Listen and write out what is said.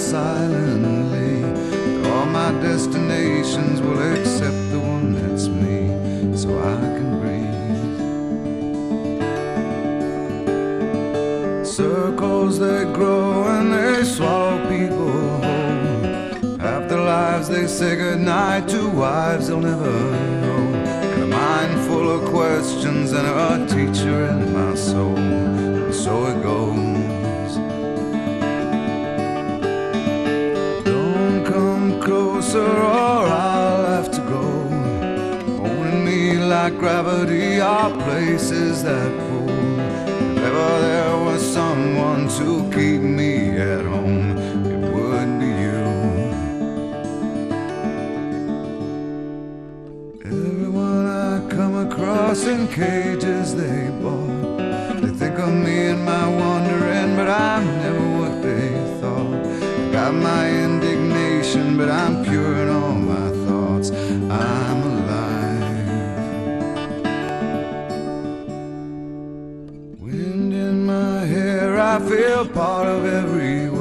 silently. All my destinations will accept the one that's me, so I can breathe. Circles they grow and they swallow people whole. Half their lives they say goodnight to wives they'll never know. And a mind full of questions and a teacher in my soul. And so it goes. Don't come closer or I'll have to go. Holding me like gravity are places that pull. If ever there was someone to keep me at home, it would be you. Everyone I come across in cages they bought, they think of me and my wandering, but I'm never what they thought. Got my indignation, but I'm pure in all my thoughts. I'm alive. Wind in my hair, I feel part of everywhere.